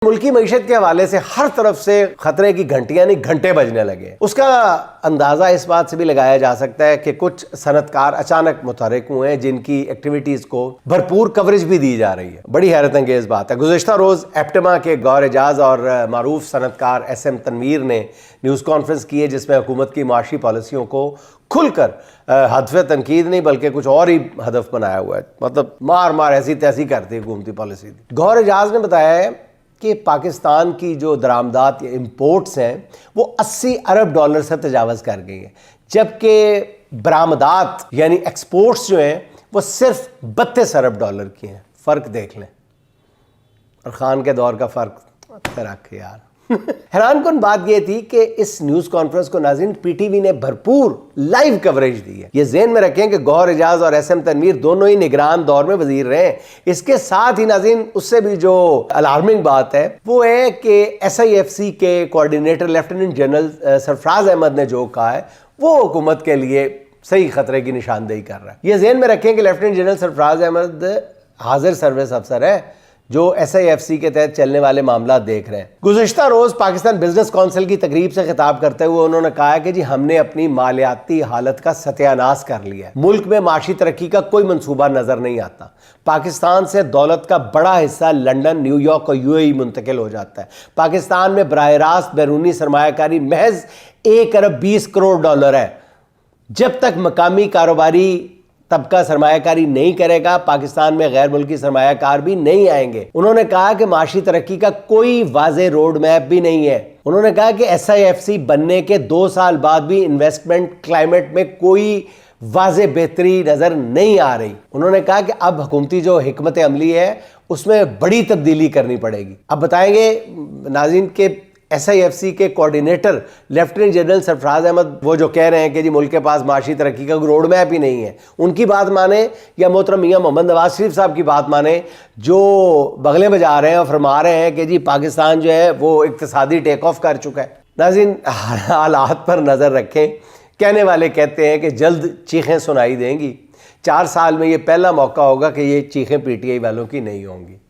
मुल्की मईशत के हवाले से हर तरफ से खतरे की घंटियां नहीं घंटे बजने लगे। उसका अंदाजा इस बात से भी लगाया जा सकता है कि कुछ सनतकार अचानक मुतहरिक हुए हैं जिनकी एक्टिविटीज को भरपूर कवरेज भी दी जा रही है। बड़ी हैरत अंगेज बात है। गुज़िश्ता रोज एप्टिमा के गौर एजाज और मारूफ सनतकार SM तनवीर ने न्यूज़ कॉन्फ्रेंस की है जिसमें हुकूमत की माशी पॉलिसियों को खुलकर हदफ तनकीद नहीं बल्कि कुछ और ही हदफ बनाया हुआ है। मतलब मार मार ऐसी तैसी करती है हुकूमती पॉलिसी। गौर एजाज ने बताया है कि पाकिस्तान की जो दरामदात या इम्पोर्ट्स हैं वो 80 अरब डॉलर से तजावज़ कर गई हैं, जबकि बरामदात यानी एक्सपोर्ट्स जो हैं वो सिर्फ 32 अरब डॉलर की हैं। फ़र्क देख लें, और ख़ान के दौर का फ़र्क रख यार। हैरान कुन बात यह थी कि इस न्यूज़ कॉन्फ्रेंस को नाज़रीन PTV ने भरपूर लाइव कवरेज दी है। ये ज़हन में रखें कि गौहर एजाज और SM तनवीर दोनों ही निगरान दौर में वजीर रहे हैं। इसके साथ ही नाज़रीन उससे भी जो अलार्मिंग बात है वो है कि SIFC के coordinator lieutenant general Sarfaraz Ahmad ने जो कहा है वो हुकूमत के लिए सही खतरे की निशानदेही कर रहा है। ये ज़हन में रखें कि लेफ्टिनेंट जनरल सरफराज अहमद हाजिर सर्विस अफसर है जो SIFC के तहत चलने वाले मामला देख रहे हैं। गुज़िश्ता रोज़ पाकिस्तान बिजनेस काउंसिल की तकरीब से खिताब करते हुए उन्होंने कहा कि जी हमने अपनी मालियाती हालत का सत्यानाश कर लिया है। मुल्क में माशी तरक्की का कोई मंसूबा नजर नहीं आता। पाकिस्तान से दौलत का बड़ा हिस्सा लंदन, न्यूयॉर्क और UAE मुंतकिल हो जाता है। पाकिस्तान में बराह रास्त बैरूनी सरमायाकारी महज 1 अरब 20 करोड़ डॉलर है। जब तक मकामी कारोबारी तबका सरमायाकारी नहीं करेगा पाकिस्तान में गैर मुल्की सरमायाकार भी नहीं आएंगे। उन्होंने कहा कि माशी तरक्की का कोई वाज़े रोड मैप भी नहीं है। उन्होंने कहा कि SIFC बनने के 2 साल बाद भी इन्वेस्टमेंट क्लाइमेट में कोई वाज़े बेहतरी नज़र नहीं आ रही। उन्होंने कहा कि अब हुकूमती जो हिकमत अमली है उसमें बड़ी तब्दीली करनी पड़ेगी। अब बताएंगे नाज़रीन के SIFC के coordinator lieutenant general Sarfaraz Ahmad वो जो कह रहे हैं कि जी मुल्क के पास माशी तरक्की का रोड मैप ही नहीं है, उनकी बात माने या मोहतरम मियां मोहम्मद नवाज शरीफ साहब की बात माने जो बगले बजा रहे हैं और फरमा रहे हैं कि जी पाकिस्तान जो है वो इक्तिसादी टेक ऑफ कर चुका है। नाज़रीन हालात पर नज़र रखें। कहने वाले कहते हैं कि जल्द चीखें सुनाई देंगी। 4 साल में ये पहला मौका होगा कि ये चीखें PTI वालों की नहीं होंगी।